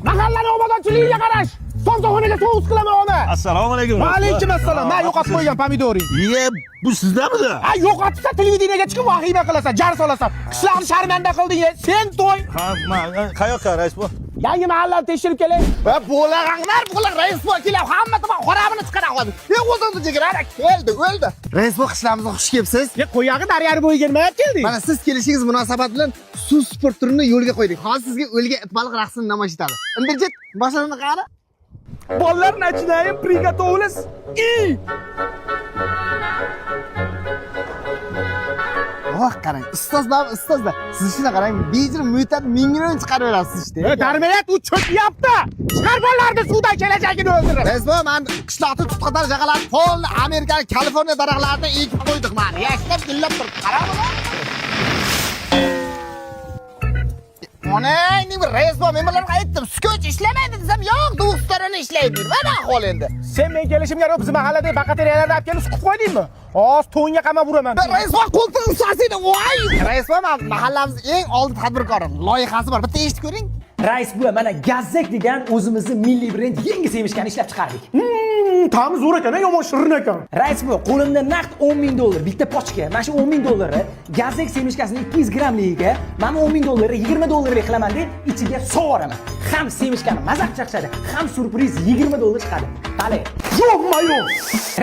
Mahallaning obodonchiligiga qarash. Somsaxonaga so'z qilaman uni. Assalomu alaykum. Va alaykum assalom. Men yo'qotib qo'ygan pomidoring. Bu sizdanmi? Ha, yo'qotsa televideniyega chiqib vahima qilasan, jar solasan. Qishlarni sharmanda qilding. Sen to'y. Ha, qayoqqa rais bu? Yangi mahallani tekshirib kelay. Va bo'lag'anglar, bular rais bu kelib, hamma tomon qorabini chiqara qo'ydi. O'zingni jigarlar keldi, o'ldi. Rais bu qishlamizga xush kelibsiz. Qo'yag'i daryani bo'yiga nima kelding? Mana siz kelishingiz munosabat bilan suv sport turini yo'lga qo'ydik. Hozir sizga o'lga itbaliq raqsini namoyish etadi. Indirjit, boshlanadi qara. Bolalar начинаем приготовились. И Oh, qarang, ustozlar. Siz shuna qarang, bejir muhitdan mingron chiqarib berasiz işte. Darmayat u cho'kyapti. Chiqar bolalarni suvdan kelajagini o'ldirib. Rais bu, men qishloqda tutqatar jag'alar, pol Amerika, Kaliforniya daraxtlarini ekib qo'ydik mana. Yashab gullab turibdi. Qarangmi? Onay, nima rais bu, men bilan aytdim, skoch ishlamaydi desam, yo'q, do'stlarini ishlaydi. Mana ahvol endi. Sen men kelishimga biz mahalladagi baqateriyalarni olib kelib suqib qo'ydingmi? Hozir to'nga qamab uraman. Rais bu qo'ltig'i ustasida, voy! Rais bu, mahallamiz eng oldi tadbirkori. Loyihasi bor. Bitta eshitib ko'ring. Rais bu, mana Gazzek degan o'zimizni milliy brend yangi semishkani ishlab chiqardik. Ta'mi zo'r ekan, yomon shirin ekan. Rais bu, qo'limda naqd $10,000 bitta pochka. Mana shu $10,000 Gazzek semishkasining 200 gramligiga mana $10,000 $20 qilaman deb ichiga sovuraman. Ham semishkani mazaq chaqchadi, ham surpriz $20 chiqadi. Qale. Yo'qma-yo'q.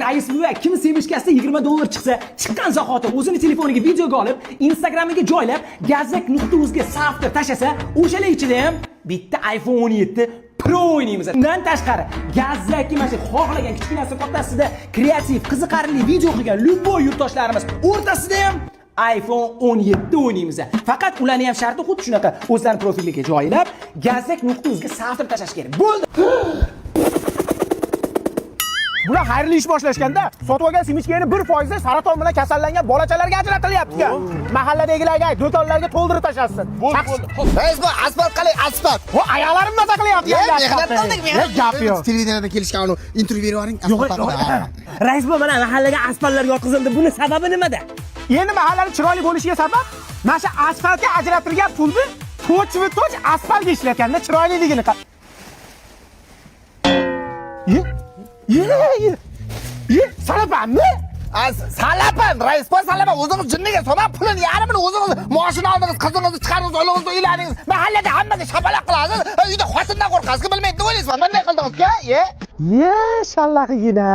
Rais bu, kim semishkasida $20 chiqsa, chiqqan zahoti o'zini telefoniga videoga olib, Instagramiga joylab, gazzek.uzga savdo tashlasa, o'shalar ichida ham bitta iPhone 17 Pro o'ynaymiz. Undan tashqari, Gazzek mana shu xohlagan kichkinasi kattasida kreativ, qiziqarli video qilgan любой yurtdoshlarimiz o'rtasida ham iPhone 17 o'ynaymiz. Faqat ularni ham sharti xuddi shunaqa o'zlarining profiliga joylab, gazzek.uzga savdo tashlash kerak. Bo'ldi. Bular xayrli ish boshlashganda sotib olgan simichkani 1% saraton bilan kasallangan bolachalarga ajratilyapti. Mahalladagilarga, do'konlarga to'ldirib tashlasin. Bo'ldi. Rais bu, asfalt qalay, asfalt. O ayolarim maza qilyapti. Mehnat qildik, mehnat. Gap yo'q. Televideniyada kelishgan uni intervyu bering, asfalt. Rais bu, mana mahallaga asfaltlar yotqizildi. Buni sababi nimada? Endi mahallaning chiroyli bo'lishiga sabab mana shu asfaltga ajratilgan pulni to'ch asfaltga ishlatganda chiroyliligini salapanmi? Salapan, rais bu salapan. O'zingiz jinniga so'rab pulini yarmini o'zingiz mashina oldingiz, qizingizni chiqardingiz, o'g'lingizni uylandingiz. Mahallada hammaga shapalaq qilasiz. Uyda xotindan qo'rqasiz, bilmaydi, nima o'ylaysiz? Bunday qildingiz-ku? Ye, shallaqigina.